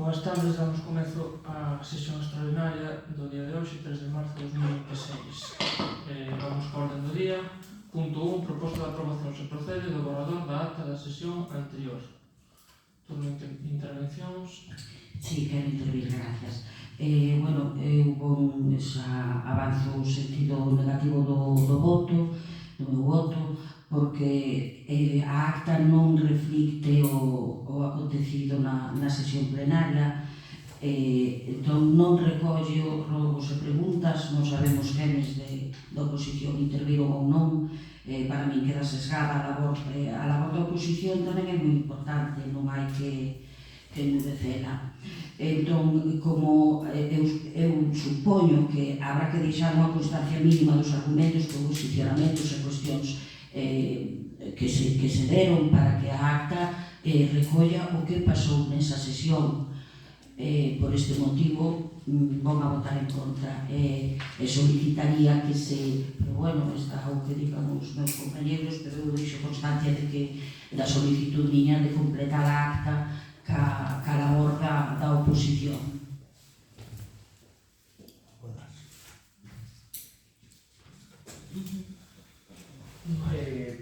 boas tardes, damos comezo á sesión extraordinaria do día de hoxe, 3 de marzo de 2026. Vamos ca orden do día. Punto 1, proposta de aprobación se procede do borrador da acta da sesión anterior. Turno de intervencións. Sí, quero intervir, gracias. Bueno, eu avanzo o sentido negativo do meu voto, porque a acta non reflicte o acontecido na sesión plenaria, entón non recolle rogos e preguntas, non sabemos quenes da oposición interviron ou non. Para min queda sesgada a labor da oposición, tamén é moi importante, non hai que enmudecela. Entón, como eu supoño que habrá que deixar unha constancia mínima dos argumentos, posicionamentos e cuestións que se deron para que a acta recolla o que pasou nesa sesión. Por este motivo, vou a votar en contra e solicitaría que pero bueno, está o que digan os meus compañeros, pero eu deixo constancia de que da solicitud miña de completar a acta ca labor da oposición.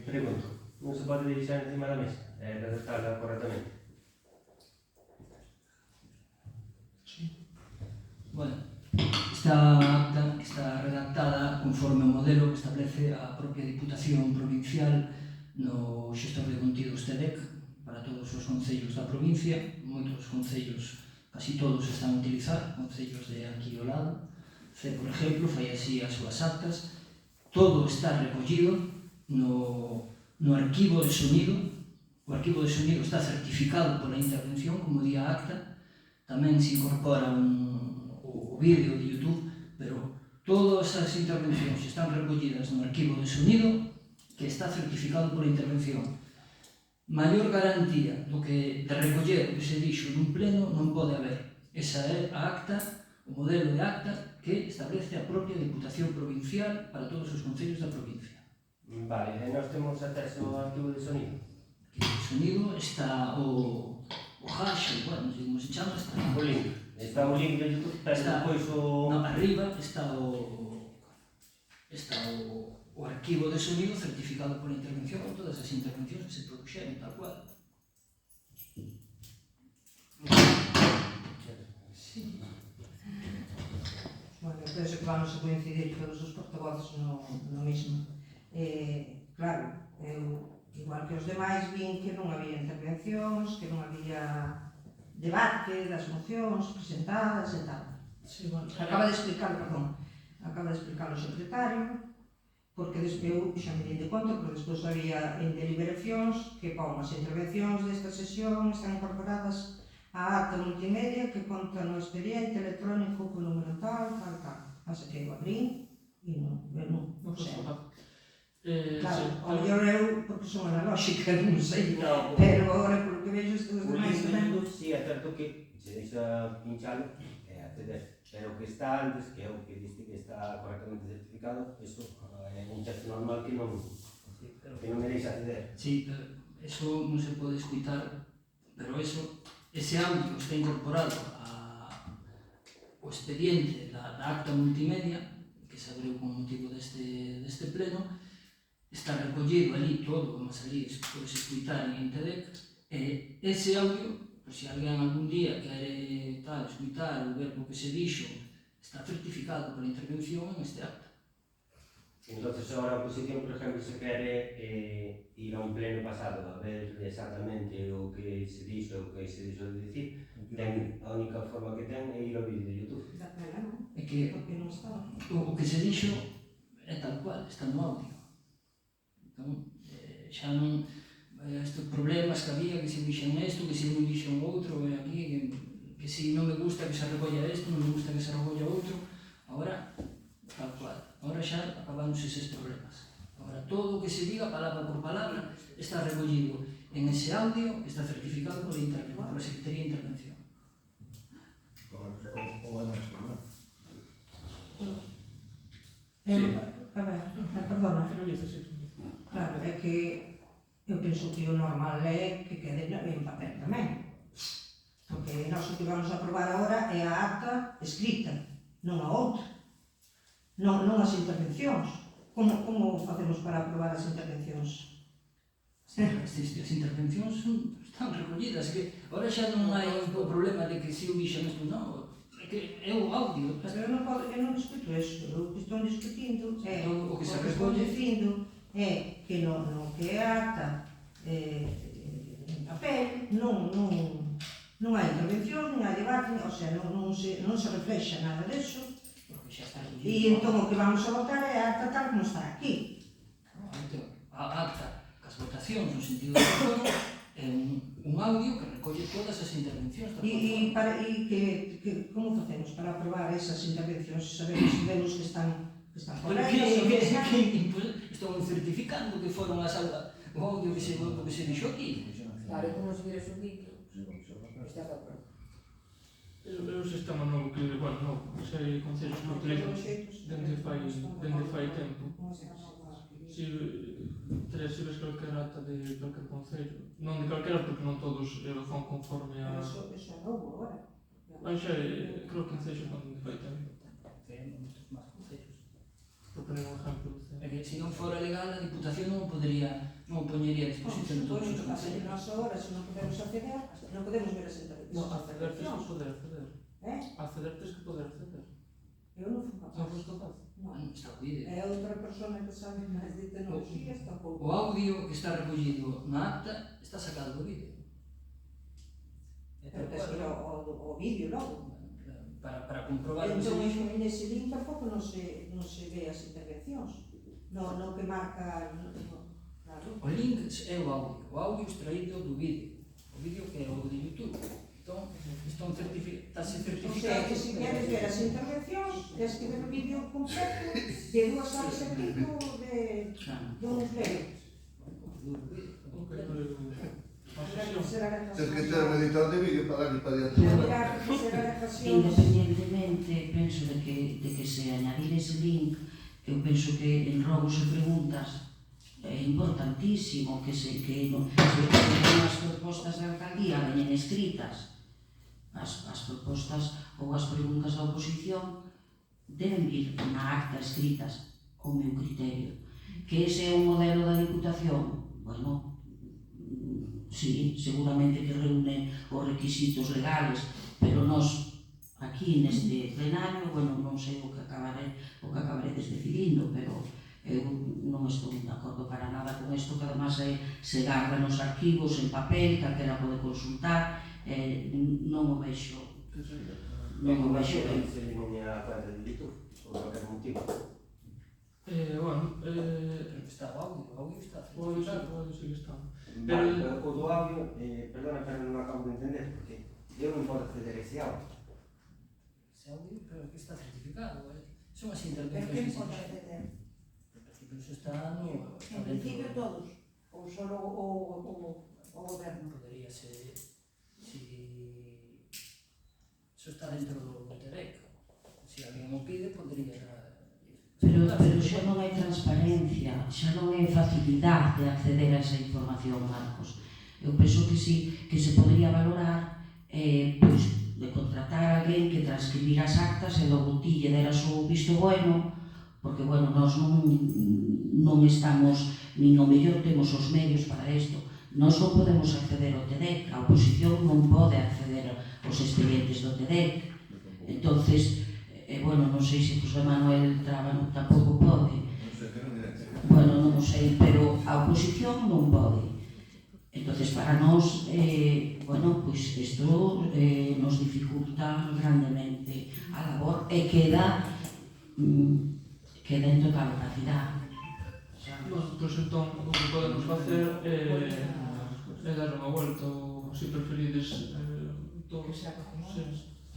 Pregunto, non se pode dirixar encima da mesa e redactarla correctamente? Bueno, esta acta está redactada conforme o modelo que establece a propia Diputación Provincial no xestor de contidos TEDEC para todos os concellos da provincia. Moitos concellos, casi todos, están a utilizar, concellos de aquí ao lado. Por exemplo, fai así as súas actas. Todo está recollido no arquivo de sonido. O arquivo de sonido está certificado pola intervención, como di a acta. Tamén se incorpora o vídeo de YouTube, pero todas as intervencións están recollidas no arquivo de sonido que está certificado pola intervención. Maior garantía de recoller o que se dixo nun pleno non pode haber. Esa é a acta, o modelo de acta que establece a propia Diputación Provincial para todos os concellos da provincia. Vale, e nós temos acceso ao arquivo de sonido? O arquivo de sonido está o hash, bueno, non sei como se chama, o link. Está o link de YouTube, pero depois o... Arriba está o arquivo de sonido certificado pola intervención con todas as intervencións que se produxeron, tal cual. Sí. Bueno, penso que vamos a coincidir todos os portavoces no mismo. Claro, eu, igual que os demais, vin que non había intervencións, que non había debate das mocións presentadas e tal. Sí, bueno, Acaba de explicar o secretario, porque eu xa me din de conta, porque despois había en deliberacións que pon as intervencións desta sesión están incorporadas á acta multimedia que conta no expediente electrónico con número tal. Así que eu abrí e non sei. Claro, ao mellor eu, porque son analóxica, non sei, pero agora polo que vejo estes demais tamén... Si, é certo que se deixa pinchalo e acceder, pero o que está antes, que é o que diste que está correctamente certificado, eso é un chazo normal que non me deixa acceder. Sí, eso non se pode escutar, pero ese audio está incorporado ao expediente da acta multimedia que se abriu con motivo deste pleno. Está recollido ali todo, como ali podes escutar en TEDEC, e ese audio, por se alguén algún día quere escutar ou ver o que se dixo, está certificado pola intervención en este acta. Entón, agora a oposición, por exemplo, se quere ir a un pleno pasado a ver exactamente o que se dixo o que se dixo de dicir, a única forma que ten é ir ao vídeo de YouTube. É que o que se dixo é tal cual, está no audio. Entón, xa non... Estes problemas que había, que se dixen isto, que se non dixen outro, aquí, que se non me gusta que se recolla isto, non me gusta que se recolla outro. Agora, tal cual. Agora xa acabamos eses problemas. Agora, todo o que se diga, palabra por palabra, está recollido en ese audio que está certificado pola Secretaría de Intervención. A ver, perdona. Claro, é que eu penso que o normal é que quede en papel tamén. Porque porque nós o que vamos a aprobar agora é a acta escrita, non a outra, non as intervencións. Como facemos para aprobar as intervencións? As intervencións están recollidas, que ahora xa non hai o problema de que se eu dixen isto, non, é que é o audio. Pero eu non discuto eso, o que estou discutindo é, O que se estou recolle dicindo é que no que é acta en papel non hai intervención, non hai debate, o sea, non se reflexa nada deso, porque xa está e recollido. entón o que vamos a votar é a acta tal como está aquí. A acta, cas votacións no sentido de todo, é un audio que recolle todas as intervencións da E como facemos para aprobar esas intervencións? Sabemos que están correctas, están certificando que foron as aulas, o audio que se dixo aquí. Claro, como se vira o vídeo, estás de acordo. É o sistema novo que, bueno, xa hai concellos que utilizan dende fai tempo. Si ves calquer acta de calquer concello, non de calquera porque non todos fan conforme a... Eso é novo agora. Creo que concellos non de fai tempo. Ten moitos máis concellos. Por poner un exemplo. É que se non fora legal, a Diputación non poñería a disposición de todos os concellos. Nós agora, se non podemos acceder, non podemos ver as intervencións. Acceder tens que poder acceder. Acceder tens que poder acceder. Eu non fui Non capaz. fos capaz. Está o vídeo. É outra persona que sabe máis de tecnología, está pouco. O audio que está recollido na acta está sacado do vídeo. Pero tes que ir ao vídeo logo. Para comprobar o que se Entón, dixo. nese link tampouco non se ve as intervencións. No que marca... Claro. O link é o audio extraído do vídeo. O vídeo que é o de YouTube. Entón, está se O sea, certificado. que se queres ver as intervencións, tens que ver o vídeo completo de 2 horas e pico de uns leves. Ok, será Tens que ter un editor de vídeo para darle para diante. Habrá que facer adaptacións. Independientemente, penso de que se añadir ese link, eu penso que en robos e preguntas é importantísimo que as propostas da alcaldía veñen escritas. As propostas ou as preguntas da oposición deben vir na acta escritas, ao meu criterio. Que ese é o modelo da Diputación? Bueno, sí, seguramente que reúne os requisitos legales, pero nós aquí neste plenario, bueno, non sei o que acabaredes decidindo, pero eu non estou de acordo para nada con isto, que además se garda nos arquivos en papel, calquera pode consultar, non o vexo ben. Se elimine a cuenta de YouTube, por calquer motivo. Está o audio está O certificado. audio sí que está. Vale, pero o do audio, perdona, pero non acabo de entender, porque eu non podo acceder a ese audio. Ese audio, pero que está certificado. Son as Pero intervencións quen que se pode dixo. acceder? En principio, iso está En principio dentro. todos, ou só o goberno. Podería ser, iso está dentro do TEDEC. Se alguén o pide, podería... Pero xa non hai transparencia, xa non hai facilidade de acceder a esa información, Marcos. Eu penso que sí, que se podría valorar pois, de contratar a alguén que transcribir as actas e logo ti lle deras o visto bueno, porque, bueno, nós non estamos, nin o mellor temos os medios para isto. Nós non podemos acceder ao TEDEC, a oposición non pode acceder aos expedientes do TEDEC. Entonces, bueno, non sei se José Manuel Trábano tampouco pode. Non sei que non directo. Bueno, non o sei, pero a oposición non pode. Entonces, para nós, bueno, pois isto nos dificulta grandemente a labor e queda en total opacidade. Pois entón, o que podemos facer é dar unha volta, ou se preferides todos.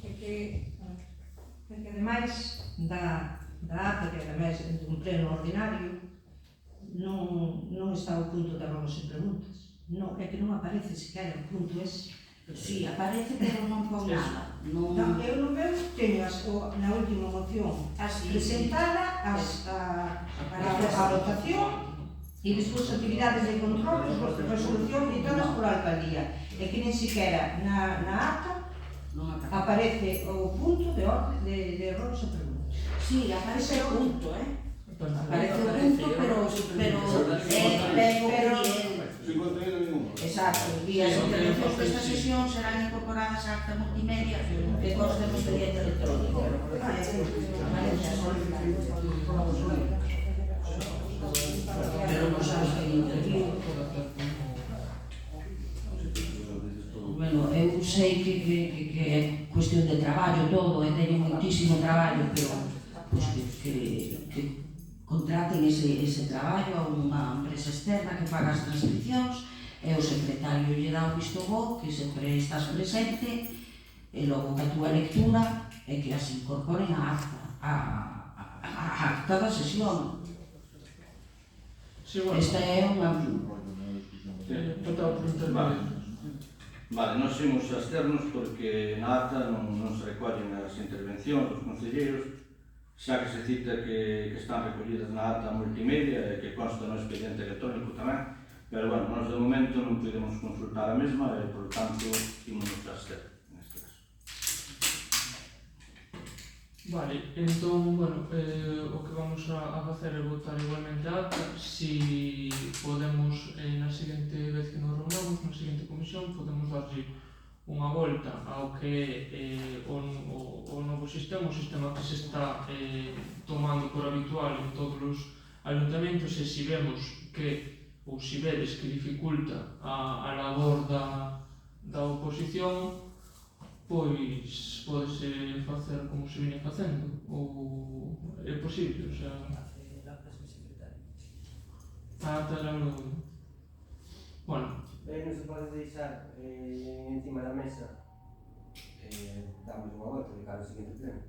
É que ademais da acta, que ademais dun pleno ordinario, non está o punto de robos e preguntas. Non, é que non aparece sequer o punto ese. Sí, aparece, pero non pon nada. Non, eu no meu teño na última moción presentada a votación e despois actividades de control e resolución ditadas pola alcaldía. E que nen siquiera na acta Non aparece. Aparece o punto de orde de errores e preguntas. Sí, aparece o punto, Aparece o Aparece- punto, pero Sin contenido ninguno. exacto, e as intervencións desta sesión serán incorporadas á acta multimedia que conste no expediente electrónico. Pero cosas que interviu. Bueno, eu sei que é cuestión de traballo todo, e teño moitísimo traballo, pero pues, que contraten ese traballo a unha empresa externa que faga as transcripcións, e o secretario lle dá o visto bo, que sempre estás presente, e logo que a túa lectura e que as incorporen á acta da sesión. Sí, bueno, Esta é unha... faltaba por intermedio. Vale, nós imos absternos porque na acta non se recollen as intervencións dos concelleiros, xa que se cita que están recollidas na acta multimedia e que consta no expediente electrónico tamén, pero bueno, nós de momento non podemos consultar a mesma e, por tanto, imos abster neste caso. Vale, entón, bueno, o que vamos a facer é votar igualmente a acta. Si podemos, na seguinte vez que nos reunamos, na seguinte comisión, podemos darlle unha volta ao que é o novo sistema, o sistema que se está tomando por habitual en todos os ayuntamentos, e si vemos que, ou si vedes que dificulta a labor da oposición, pois podese facer como se viña facendo, ou é posible, o sea, a acta era lo... Bueno, Non se pode deixar encima da mesa, damos unha volta de cara ao seguinte pleno.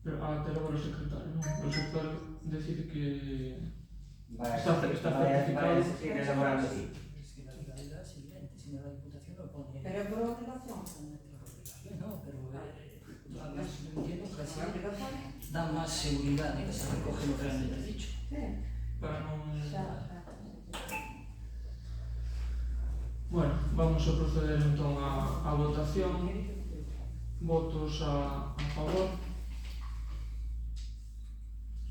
pero a acta era para o secretario, non? O secretario decide que... Vai Está certificado. a seguir elaborando así. Pero é por obligación. Da máis seguridade que se recoge lo realmente dicho. para non... Bueno, vamos a proceder entón a votación. Votos a favor.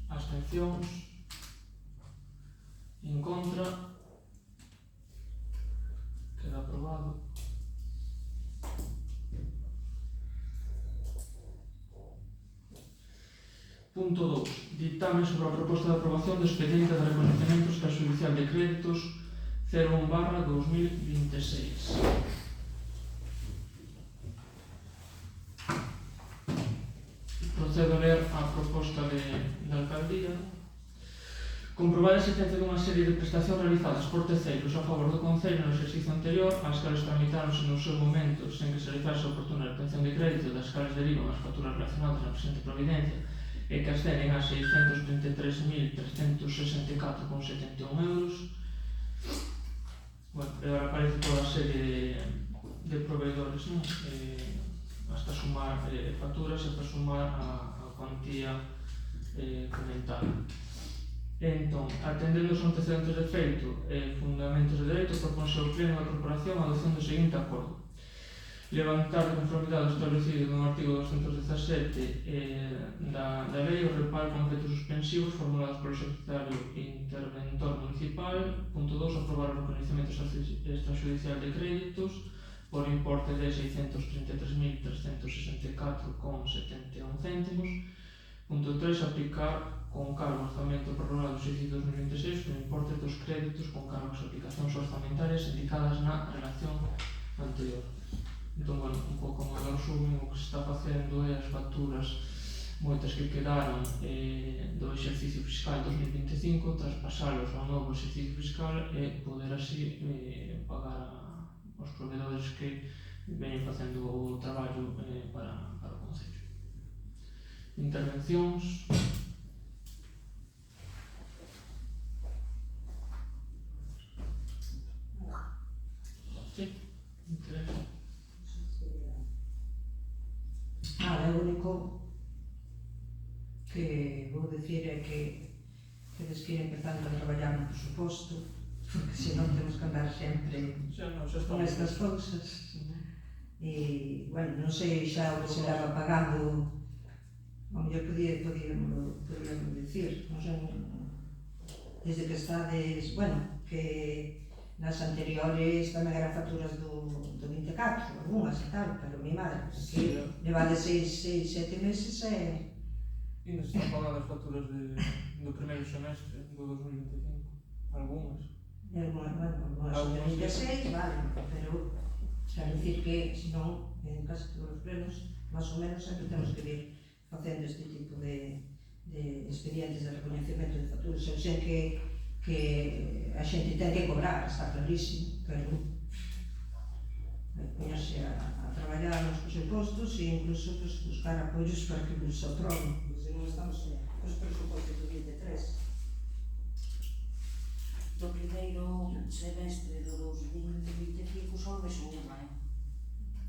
Abstencións. En contra. Queda aprobado. Punto 2. Dictamen sobre a proposta de aprobación do expediente de recoñecementos extrajudicial de créditos 01/2026. Procedo a ler a proposta de alcaldía. Comprobar a existencia dunha serie de prestacións realizadas por terceiros a favor do Concello no exercicio anterior, as cales tramitáronse no seu momento sen que se realizase a oportuna retención de crédito, das cales derivan as facturas relacionadas na presente providencia e que ascenden a 633.364,71 euros. Bueno, e agora aparece toda a serie de proveedores, non? Hasta sumar facturas e para sumar a cuantía comentada. Entón, atendendo os antecedentes de feito e fundamentos de dereito, proponse ao Pleno da Corporación a adopción do seguinte acordo. Levantar de conformidade ao establecido no artigo 217 da lei o reparo con efectos suspensivos formulados polo secretario interventor municipal. Punto 2. Aprobar o reconhecemento extrajudicial de créditos por importe de 633.364,71 céntimos. Punto 3. Aplicar con cargo orzamento prorrogado do exercicio 2026 por importe dos créditos con cargo ás aplicacións orzamentarias indicadas na relación anterior. Entón, bueno, un pouco como de resumen, o que se está facendo é as facturas moitas que quedaron do exercicio fiscal 2025, traspasalos ao novo exercicio fiscal e poder así pagar aos proveedores que veñen facendo o traballo para o Concello. Intervencións. Sí, interesa. Nada, o único que vou dicir é que des que ir empezando a traballar no presuposto, porque senón temos que andar sempre Xa non, xa con estamos. estas cousas. E, bueno, non sei xa o que se leva pagando, ao mellor podíamos dicir, non sei, desde que estades, bueno, que nas anteriores tamén eran facturas do 24, algunhas e tal, pero mi madre, Sí, que levade 7 meses e... e nos están pagando as facturas do primeiro semestre do 2025, algunhas. Bueno, algunas son de 26, vale, pero quero dicir que, senón, en casi todos os plenos, máis ou menos sempre temos que vir facendo este tipo de expedientes de recoñecemento de facturas. Eu sei que a xente ten que cobrar, está clarísimo, pero poñerse a traballar nos presupostos e incluso pues, buscar apoios para que os aproben. Porque non estamos nos presupostos do 23. Do primeiro semestre do 2025 só ves unha,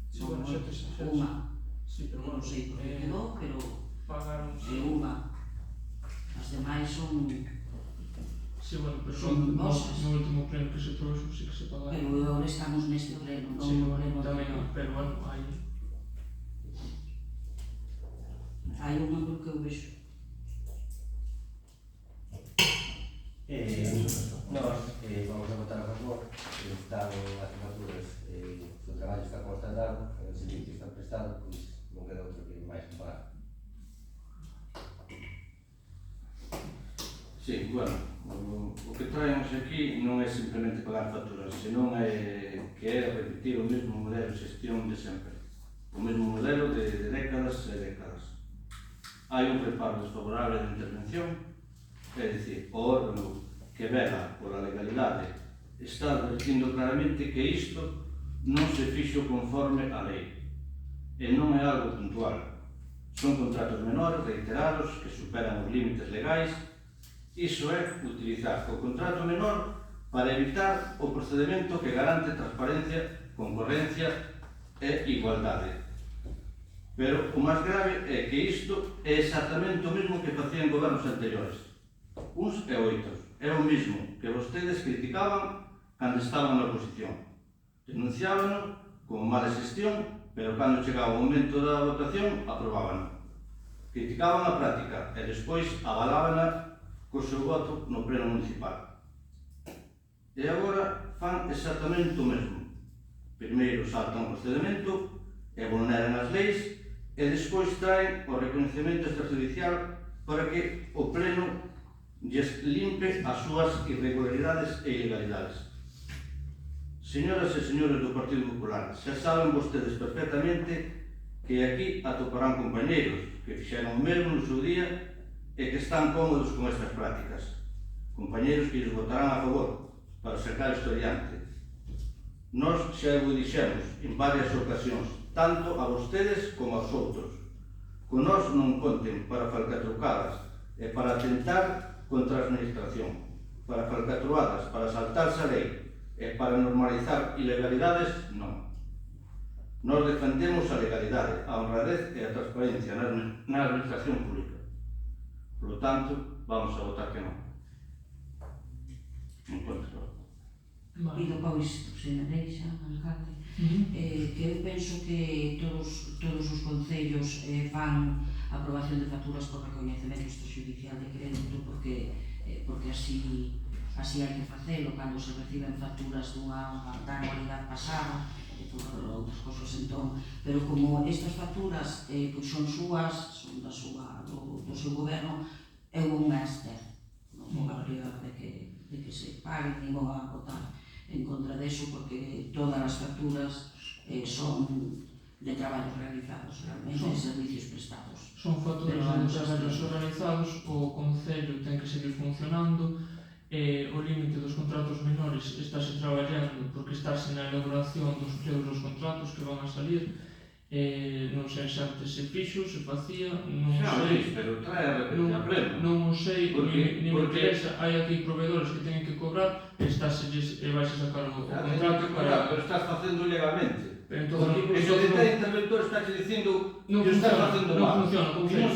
Sí, bueno, xa unha. Sí, pero Non bueno, sei por que quedou, pero pagaron, é unha. As demais son... sí, bueno, pero Son cosas. no último pleno que se trouxe, sí que se pagaron. Pero agora estamos neste pleno, non Sí, no bueno, pleno tamén, anterior. pero bueno, hai Hai unha porque eu vexo. Nós vamos a votar a favor, están as facturas, o traballo está constatado, o servicio está prestado, pois non queda outro que máis que pagar. Sí, bueno, o que traemos aquí non é simplemente pagar facturas, senón que é repetir o mesmo modelo de xestión de sempre. O mesmo modelo de décadas e décadas. Hai un preparo desfavorable de intervención, é dicir, o órgano que vela pola legalidade está advertindo claramente que isto non se fixo conforme a lei. E non é algo puntual. Son contratos menores, reiterados, que superan os límites legais. Iso é utilizar o contrato menor para evitar o procedimento que garante transparencia, concorrencia e igualdade. Pero o máis grave é que isto é exactamente o mesmo que facían gobernos anteriores. Uns e oitos. É o mesmo que vostedes criticaban cando estaban na oposición. Denunciábano como mala xestión, pero cando chegaba o momento da votación, aprobaban. Criticaban a práctica e despois avalábana co seu voto no pleno municipal. E agora fan exactamente o mesmo. Primeiro saltan o procedimento e vulneran as leis e despois traen o reconhecemento extrajudicial para que o pleno lles limpe as súas irregularidades e ilegalidades. Señoras e señores do Partido Popular, xa saben vostedes perfectamente que aquí atoparán compañeiros que fixeron o mesmo no seu día e que están cómodos con estas prácticas. Compañeiros que lles votarán a favor para sacar isto adiante. Nós xa o dixemos en varias ocasións, tanto a vostedes como aos outros. Con nós non conten para falcatrucadas e para atentar contra a administración, para falcatruadas, para saltarse a lei e para normalizar ilegalidades, non. Nós defendemos a legalidade, a honradez e a transparencia na administración pública. Por lo tanto, vamos a votar que non. En contra. E depois, se me deixa, alcalde, que eu penso que todos os concellos fan aprobación de facturas por recoñecemento extrajudicial de crédito porque así hai que facelo cando se reciben facturas da anualidade pasada e por outras cosas entón, pero como estas facturas son súas, son do seu goberno, eu un máster, non vou abrir de que se paguen, nin vou a votar en contra deso porque todas as facturas son de traballos realizados, realmente, de servicios prestados. Son facturas de traballos realizados, o Concello ten que seguir funcionando, o límite dos contratos menores estáse traballando porque estáse na elaboración dos pleos dos contratos que van a salir, non sei xa se fixo, se facía, non sei, pero trae a repetir a pleno. non o sei, ni me interesa, hai aquí proveedores que teñen que cobrar, e vais a sacar o contrato para... Pero estás facendo ilegalmente. Pero entón, Porque cada interventor está dicindo que estás facendo mal. Non funciona o Concello.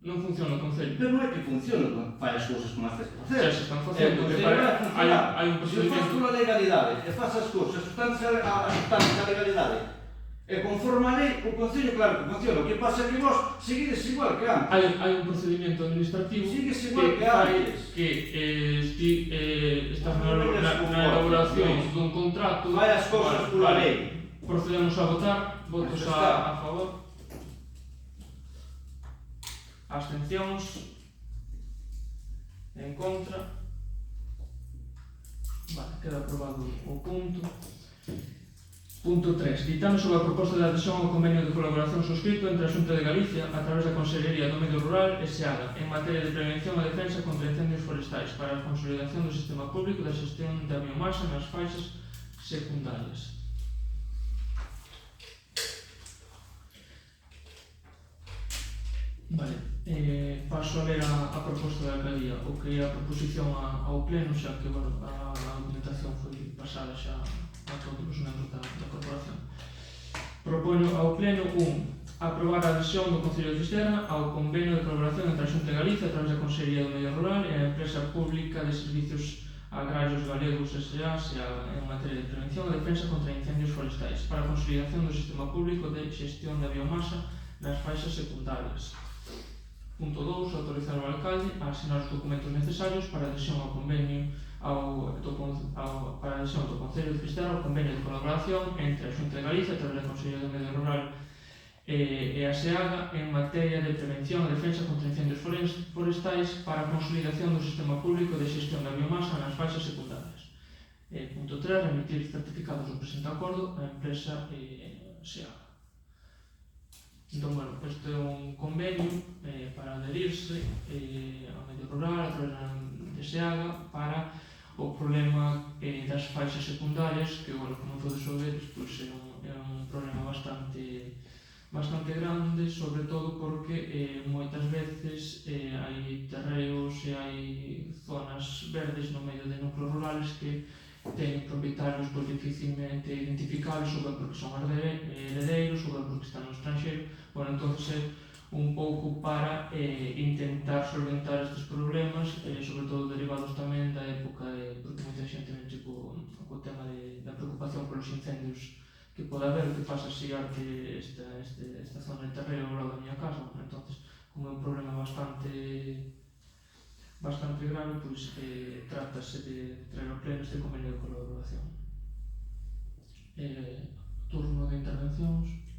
Non funciona o Concello. Pero non é que funciona, fai as cousas como as tens que facer. Xa se están facendo, hai un Se faz procedimento. pola legalidade e faz as cousas, sustancia a legalidade, E conforme a lei, o Concello, claro que funciona. O que pasa é que vos seguides igual que antes. Hai un procedimento administrativo Sigues igual que fai antes. que ti estás na elaboración dun contrato. Fai as cousas pola lei. Procedemos a votar, votos Pues está. a favor. Abstencións. En contra. Vale, queda aprobado o punto. Punto 3. Ditame sobre a proposta de adhesión ao convenio de colaboración suscrito entre a Xunta de Galicia a través da Consellería do Medio Rural e SEAGA en materia de prevención e defensa contra incendios forestais para a consolidación do sistema público da xestión da biomasa nas faixas secundarias. Vale, paso a ler a proposta da alcaldía, o que é a proposición ao pleno, xa que bueno, a documentación foi pasada xa a todos os membros da corporación. Propoño ao pleno aprobar a adhesión do Concello de Fisterra ao convenio de colaboración entre a Xunta de Galicia a través da Consellería do Medio Rural e a Empresa Pública de Servicios Agrarios Galegos S.A. en materia de prevención e defensa contra incendios forestais para a consolidación do sistema público de xestión da biomasa nas faixas secundarias. Punto 2. Autorizar o alcalde a asinar os documentos necesarios para a adhesión ao convenio para a adhesión do Concello de Fisterra ao convenio de colaboración entre a Xunta de Galicia a través da Consellería do Medio Rural e a SEAGA en materia de prevención e defensa contra incendios forestais para a consolidación do sistema público de xestión da biomasa nas faixas secundarias. Punto 3. Remitir certificados do presente acordo á empresa SEAGA. Entón, bueno, este é un convenio para adherirse ao medio rural a través de SEAGA para o problema das faixas secundarias, que, bueno, como todos sabedes, pois é un problema bastante grande, sobre todo porque moitas veces hai terreos e hai zonas verdes no medio de núcleos rurales que teñen propietarios pois dificilmente identificables, ou ben porque son heredeiros, ou ben porque están no estranxeiro. Bueno, entonces é un pouco para intentar solventar estes problemas, sobre todo derivados tamén da época, porque moita xente ven co tema da preocupación polos incendios que pode haber, que pasa a xigarte esta zona de terreo ao lado da miña casa. Entonces, como é un problema bastante grave, pois trátase de traer ao pleno este convenio de colaboración. Turno de intervencións.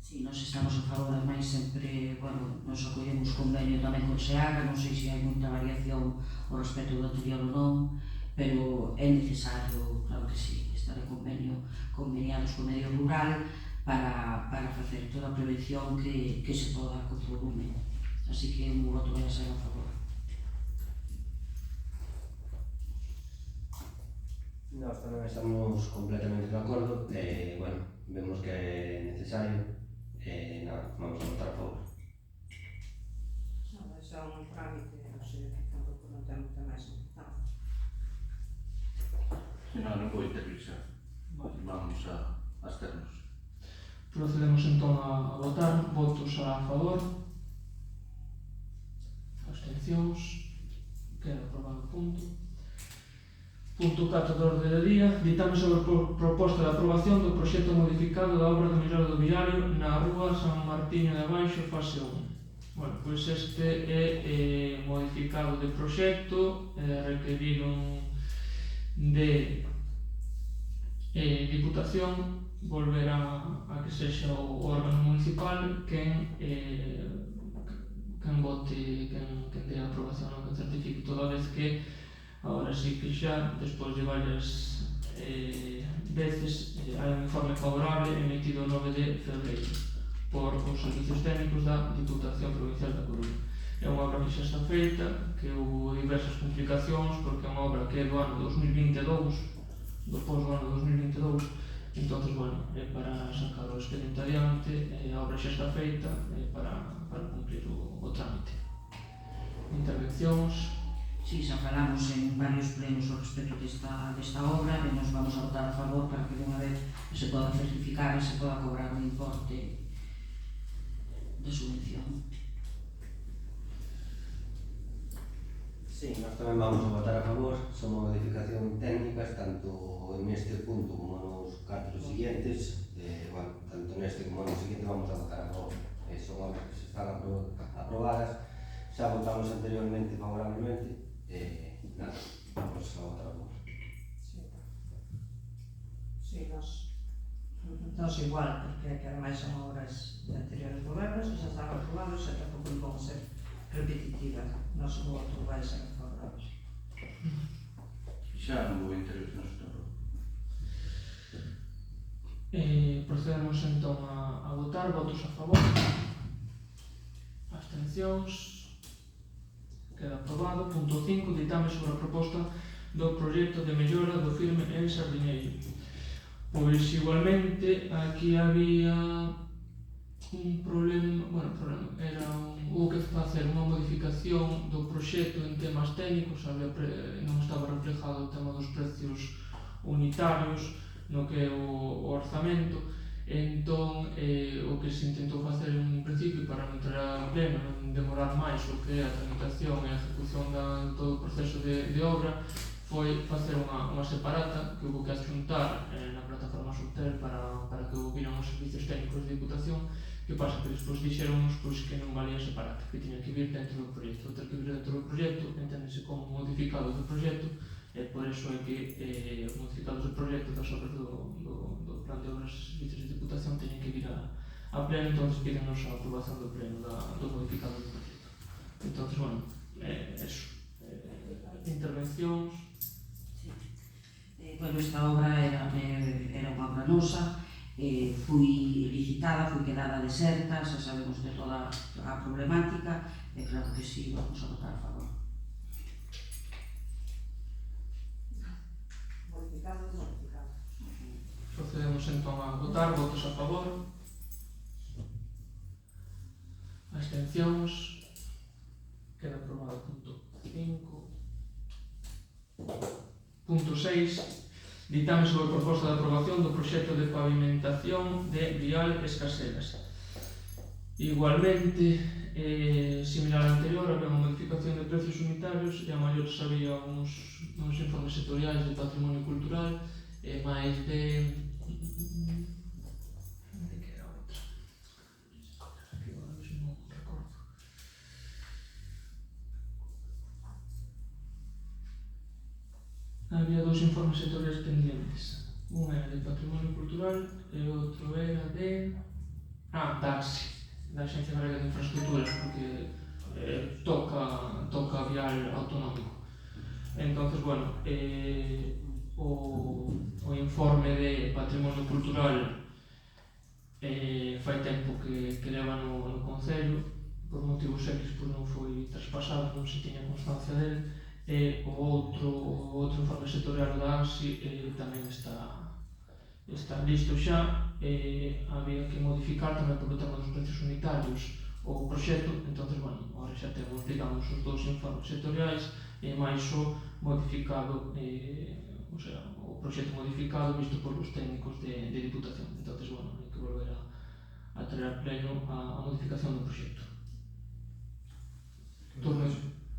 Si, nós estamos a favor, ademais sempre, bueno, nos acollemos convenio tamén con SEAGA, non sei se hai moita variación ao respecto do anterior ou non, pero é necesario, claro que sí, estar en conveniados co medio rural para facer toda a prevención que se poda contra o lume. Así que un voto vai a ser a favor. Nós tamén estamos completamente de acordo, bueno, vemos que é necesario, vamos a votar a favor. Non, é só un trámite, non sei, tampouco non ten moita máis importancia. Non vou intervir xa. Vamos a absternos. Procedemos entón a votar. Votos a favor. Abstencións. Queda aprobado o punto. Punto 4 do orde do día. Ditame sobre a proposta de aprobación do proxecto modificado da obra do melloro do viario na rúa San Martiño de Abaixo, fase 1. Bueno, pois este é modificado de proxecto, requeriron de Diputación volver a que sexa o órgano municipal quen vote, quen dé a aprobación, quen certifique, toda vez que agora sí que xa, despois de varias veces, hai un informe favorable emitido o 9 de febreiro por os servicios técnicos da Diputación Provincial da Coruña. É unha obra que xa está feita, que houve diversas complicacións, porque é unha obra que é do ano 2022, despois do ano 2022, entonces, bueno, é para sacar o expediente adiante, a obra xa está feita, para cumplir o trámite. Intervencións. Si, xa falamos en varios plenos ao respecto desta obra e nos vamos a votar a favor para que unha vez se poda certificar e se poda cobrar un importe de subvención. Sí, nós tamén vamos a votar a favor, son modificacións técnicas tanto en este punto como nos 4 siguientes, bueno, tanto xa votamos anteriormente favorablemente, nada, vamos a votar a favor. Sí, nos igual, porque que ademais son obras de anteriores gobernos e xa estaban aprobados e tampouco non vamos ser repetitiva. Noso voto vai ser favorable. Xa non vou intervención, señor. Procedemos entón a votar. Votos a favor. Abstencións. Queda aprobado. Punto 5. Ditame sobre a proposta do proxecto de mellora do firme en Sardiñeiro. Pois igualmente aquí había un problema, houve que facer unha modificación do proxecto en temas técnicos, non estaba reflejado o tema dos precios unitarios no que é o orzamento, entón o que se intentou facer en principio para non entrar a pleno, non demorar máis o que é a tramitación e a ejecución de todo o proceso de obra, foi facer unha separata que houve que adxuntar na plataforma Subtel para que houveran os servicios técnicos de Diputación. Que pasa? Que despois dixeronnos que non valía separata, que tiña que vir dentro do proxecto. Ter que vir dentro do proxecto, enténdese como modificados do proxecto, e por iso é que os modificados do proxecto das obras do plan de obras e servicios de Diputación teñen que vir a pleno, entón pídenos a aprobación do pleno do modificado do proxecto. Entón, bueno, eso. Intervencións. Bueno, esta obra era unha obra nosa, foi licitada, foi quedada deserta, xa sabemos de toda a problemática, e claro que sí, vamos a votar a favor. Modificado, desmodificado. Procedemos entón a votar. Votos a favor. Abstencións. Queda aprobado. Punto 5. Punto 6. Ditame sobre a proposta de aprobación do proxecto de pavimentación de Vial Escaselas. Igualmente, similar ao anterior, había unha modificación de precios unitarios e a maiores había uns informes sectoriais de patrimonio cultural e máis de... Onde que era outra? Aquí agora non recordo. Había dous informes sectoriais pendentes. Un era de patrimonio cultural e outro era de... DAXI, da Axencia Galega de Infraestructuras, porque toca vial autonómico. Entonces, bueno, o informe de patrimonio cultural fai tempo que leva no Concello, por motivos X non foi traspasado, non se tiña constancia dele, e o outro informe sectorial da AXI tamén está listo xa. Había que modificar tamén por o tema dos precios unitarios o proxecto, entonces, bueno, agora xa temos, digamos, os dous informes sectoriais e máis o modificado, o sea, o proxecto modificado visto por os técnicos de Diputación. Entonces, bueno, hai que volver a traer a pleno a modificación do proxecto. Turno.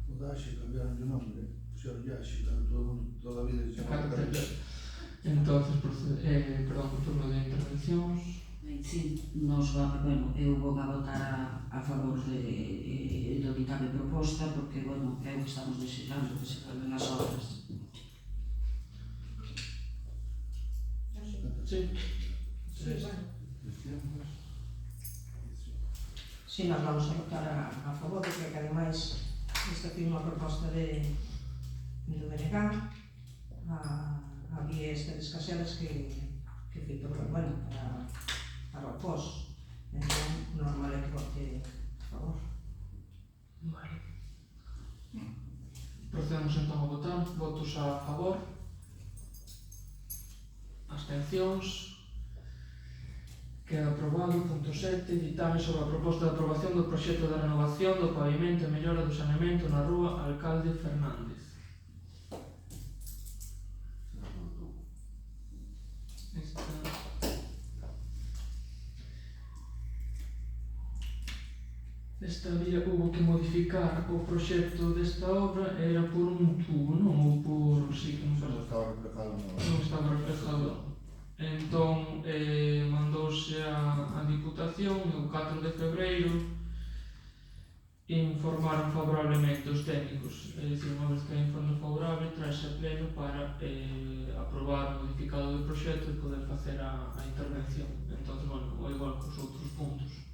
O Daxe cambiaron de nombre, puxeron Daxe, toda a vida se chama Daxe. Entonces, perdón, por turno de intervencións. Sí, eu vou a votar a favor do ditame proposta, porque, bueno, é o que estamos desexando, que se calmen as obras. Sí. Si, nós vamos a votar a favor, porque ademais esta foi unha proposta do BNG, había esta de Escaselas que foi para o POS, entón normal é que vote a favor. Vale. Procedemos entón a votar. Votos a favor. Abstencións. Queda aprobado. Punto 7. Ditame sobre a proposta de aprobación do proxecto de renovación do pavimento e mellora do saneamento na rúa Alcalde Fernández. Esta vía hubo que modificar o proxecto desta obra, era por un tubo, non? Ou por... sí, que non estaba reflejado non estaba reflejado. Entón, mandouse a Diputación o 4 de febreiro, informaron favorablemente os técnicos, é dicir, unha vez que hai informe favorable, traese a pleno para aprobar o modificado do proxecto e poder facer a intervención. Entón, bueno, o igual cos outros puntos.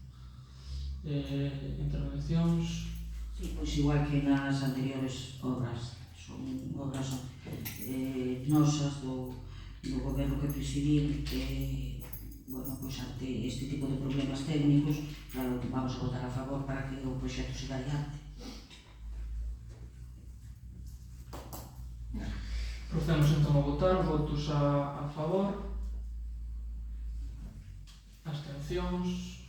Intervencións. Sí, pois igual que nas anteriores obras, son obras nosas do goberno que presidí, bueno, pois ante este tipo de problemas técnicos, claro, vamos a votar a favor para que o proxecto siga adiante. Procedemos entón a votar, votos a favor, abstencións,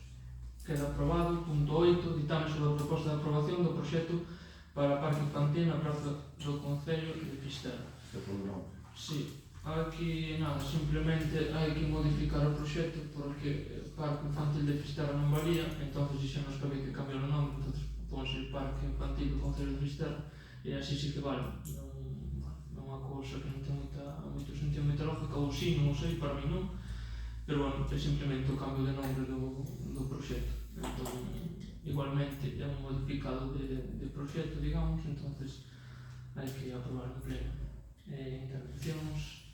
queda aprobado. Punto 8, ditame sobre a proposta de aprobación do proxecto para Parque Infantil na praza do Concello de Fisterra. Sí, aquí nada, simplemente hai que modificar o proxecto porque Parque Infantil de Fisterra non valía, entonces dixemos que había que cambiar o nome, entonces ponse Parque Infantil do Concello de Fisterra e así sí que vale. Non é unha cousa que non ten moito sentido meteorológico, ou sí, non sei, para mí non, pero bueno, é simplemente o cambio de nombre do proxecto. Entón, igualmente é un modificado de proxecto, digamos, entonces hai que aprobar en pleno. Intervencións.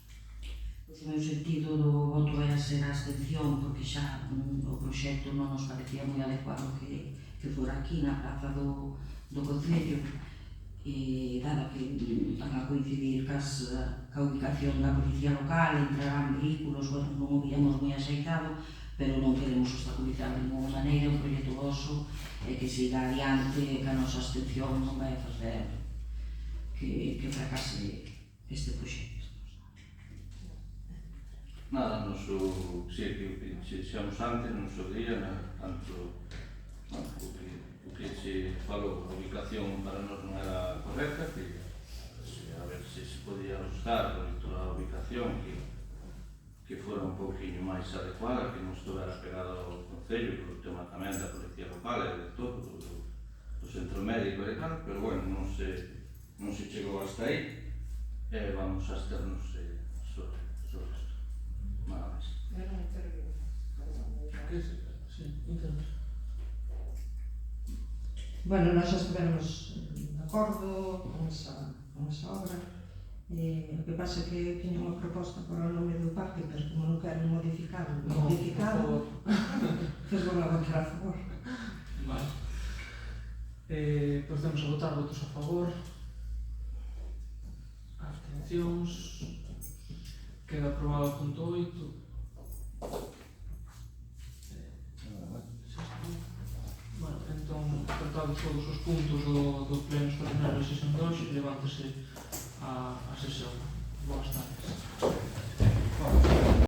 Pois o meu sentido do voto vai a ser a abstención, porque xa o proxecto non nos parecía moi adecuado que fora aquí na praza do Concello, e dado que van a coincidir ca ubicación da policía local, entrarán vehículos, bueno, non o víamos moi axeitado, pero non queremos obstaculizar de ninguna maneira un proxecto voso que siga adiante, que a nosa abstención non vai a facer que fracase este proxecto. Nada, noso, sí, que xamos antes, no noso día, tanto o que se falou, a ubicación para nós non era correcta, que a ver se podía ajustar a ubicación que fora un pouquinho máis adecuada, que non estivera pegada ao Concello, polo tema tamén da policía local e de todo, do centro médico e tal, pero bueno, non se chegou hasta aí, e vamos a absternos sobre isto. Nada máis. Eu non intervino. Sí, intervencións. Bueno, nós xa estivemos de acordo con esa obra. O que pasa é que tiña unha proposta para o nome do parque, pero como non quero modificado, pois vou a votar a favor. Vale. Procedemos a votar, votos a favor. Abstencións. Queda aprobado o punto 8. Bueno, entón, tratados todos os puntos do pleno extraordinario de sesión de hoxe, levántese a sesión. Boas tardes.